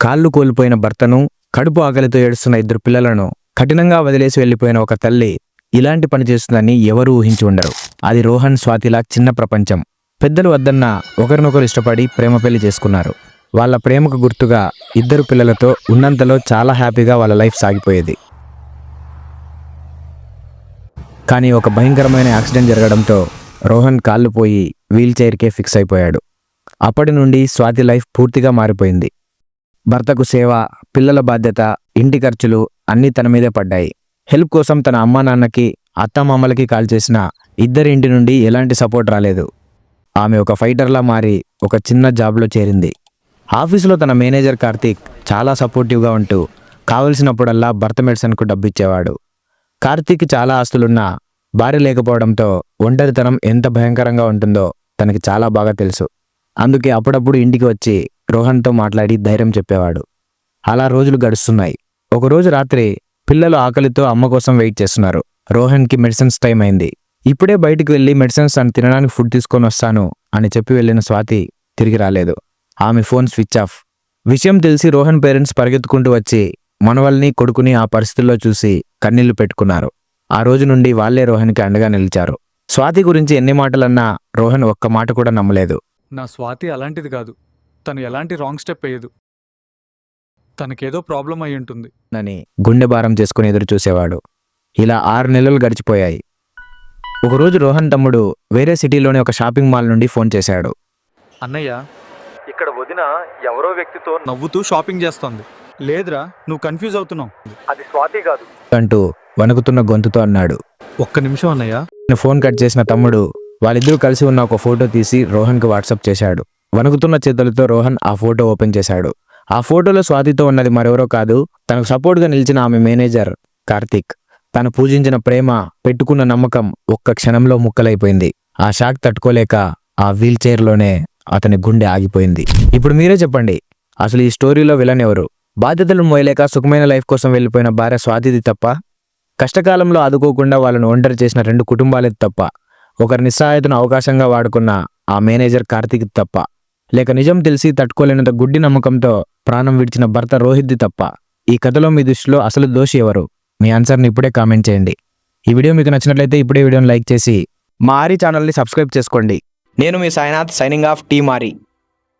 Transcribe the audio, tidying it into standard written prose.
కాళ్ళు కోల్పోయిన భర్తను, కడుపు ఆకలితో ఏడుస్తున్న ఇద్దరు పిల్లలను కఠినంగా వదిలేసి వెళ్లిపోయిన ఒక తల్లి ఇలాంటి పని చేస్తుందని ఎవరూ ఊహించి ఉండరు. అది రోహన్, స్వాతిలా చిన్న ప్రపంచం. పెద్దలు వద్దన్న ఒకరినొకరు ఇష్టపడి ప్రేమ పెళ్లి చేసుకున్నారు. వాళ్ళ ప్రేమకు గుర్తుగా ఇద్దరు పిల్లలతో ఉన్నంతలో చాలా హ్యాపీగా వాళ్ళ లైఫ్ సాగిపోయేది. కానీ ఒక భయంకరమైన యాక్సిడెంట్ జరగడంతో రోహన్ కాళ్ళు పోయి వీల్ చైర్కే ఫిక్స్ అయిపోయాడు. అప్పటి నుండి స్వాతి లైఫ్ పూర్తిగా మారిపోయింది. భర్తకు సేవ, పిల్లల బాధ్యత, ఇంటి ఖర్చులు అన్నీ తన మీదే పడ్డాయి. హెల్ప్ కోసం తన అమ్మా నాన్నకి, అత్తమామలకి కాల్ చేసినా ఇద్దరి ఇంటి నుండి ఎలాంటి సపోర్ట్ రాలేదు. ఆమె ఒక ఫైటర్లా మారి ఒక చిన్న జాబ్లో చేరింది. ఆఫీసులో తన మేనేజర్ కార్తీక్ చాలా సపోర్టివ్గా ఉంటూ కావలసినప్పుడల్లా భర్త మెడిసిన్కు డబ్బిచ్చేవాడు. కార్తీక్కి చాలా ఆస్తులున్నా భార్య లేకపోవడంతో ఒంటరితనం ఎంత భయంకరంగా ఉంటుందో తనకి చాలా బాగా తెలుసు. అందుకే అప్పుడప్పుడు ఇంటికి వచ్చి రోహన్తో మాట్లాడి ధైర్యం చెప్పేవాడు. అలా రోజులు గడుస్తున్నాయి. ఒకరోజు రాత్రి పిల్లలు ఆకలితో అమ్మ కోసం వెయిట్ చేస్తున్నారు. రోహన్కి మెడిసిన్స్ టైం అయింది. ఇప్పుడే బయటికి వెళ్ళి మెడిసిన్స్ అని తినడానికి ఫుడ్ తీసుకొని వస్తాను అని చెప్పి వెళ్ళిన స్వాతి తిరిగి రాలేదు. ఆమె ఫోన్ స్విచ్ ఆఫ్. విషయం తెలిసి రోహన్ పేరెంట్స్ పరిగెత్తుకుంటూ వచ్చి మనవల్ని, కొడుకుని ఆ పరిస్థితుల్లో చూసి కన్నీళ్లు పెట్టుకున్నారు. ఆ రోజు నుండి వాళ్లే రోహన్కి అండగా నిలిచారు. స్వాతి గురించి ఎన్ని మాటలన్నా రోహన్ ఒక్క మాట కూడా నమ్మలేదు. నా స్వాతి అలాంటిది కాదు. తను ఎలాంటి రాంగ్ స్టెప్ వేయదు. తనకేదో ప్రాబ్లం అయి ఉంటుంది అని గుండె భారం చేసుకుని ఎదురు చూసేవాడు. ఇలా 6 నెలలు గడిచిపోయాయి. ఒకరోజు రోహన్ తమ్ముడు వేరే సిటీలోని ఒక షాపింగ్ మాల్ నుండి ఫోన్ చేశాడు. అన్నయ్య, ఇక్కడ వదిన ఎవరో వ్యక్తితో నవ్వుతూ షాపింగ్ చేస్తోంది. లేదురా, నువ్వు కన్ఫ్యూజ్ అవుతున్నావు. అది స్వాతి కాదు అంటూ వణుకుతున్న గొంతుతో అన్నాడు. ఒక్క నిమిషం అన్నయ్య. ఫోన్ కట్ చేసిన తమ్ముడు వాళ్ళిద్దరూ కలిసి ఉన్న ఒక ఫోటో తీసి రోహన్కి వాట్సాప్ చేశాడు. వణుకుతున్న చేతులతో రోహన్ ఆ ఫోటో ఓపెన్ చేశాడు. ఆ ఫోటోలో స్వాతితో ఉన్నది మరెవరో కాదు, తనకు సపోర్ట్గా నిలిచిన ఆమె మేనేజర్ కార్తీక్. తను పూజించిన ప్రేమ, పెట్టుకున్న నమ్మకం ఒక్క క్షణంలో ముక్కలైపోయింది. ఆ షాక్ తట్టుకోలేక ఆ వీల్ చైర్లోనే అతని గుండె ఆగిపోయింది. ఇప్పుడు మీరే చెప్పండి, అసలు ఈ స్టోరీలో విలన్ ఎవరు? బాధ్యతలు మోయలేక సుఖమైన లైఫ్ కోసం వెళ్ళిపోయిన భార్య స్వాతిది తప్ప? కష్టకాలంలో ఆదుకోకుండా వాళ్ళను ఒంటరి చేసిన 2 కుటుంబాలది తప్ప? ఒకరి నిస్సహాయతను అవకాశంగా వాడుకున్న ఆ మేనేజర్ కార్తీక్ తప్ప? లేక నిజం తెలిసి తట్టుకోలేనంత గుడ్డి నమ్మకంతో ప్రాణం విడిచిన భర్త రోహిత్ది తప్ప? ఈ కథలో మీ దృష్టిలో అసలు దోషి ఎవరు? మీ ఆన్సర్ని ఇప్పుడే కామెంట్ చేయండి. ఈ వీడియో మీకు నచ్చినట్లయితే ఇప్పుడే వీడియోని లైక్ చేసి మా ఆరి ఛానల్ని సబ్స్క్రైబ్ చేసుకోండి. నేను మీ సాయినాథ్, సైనింగ్ ఆఫ్ టీమ్ ఆరి.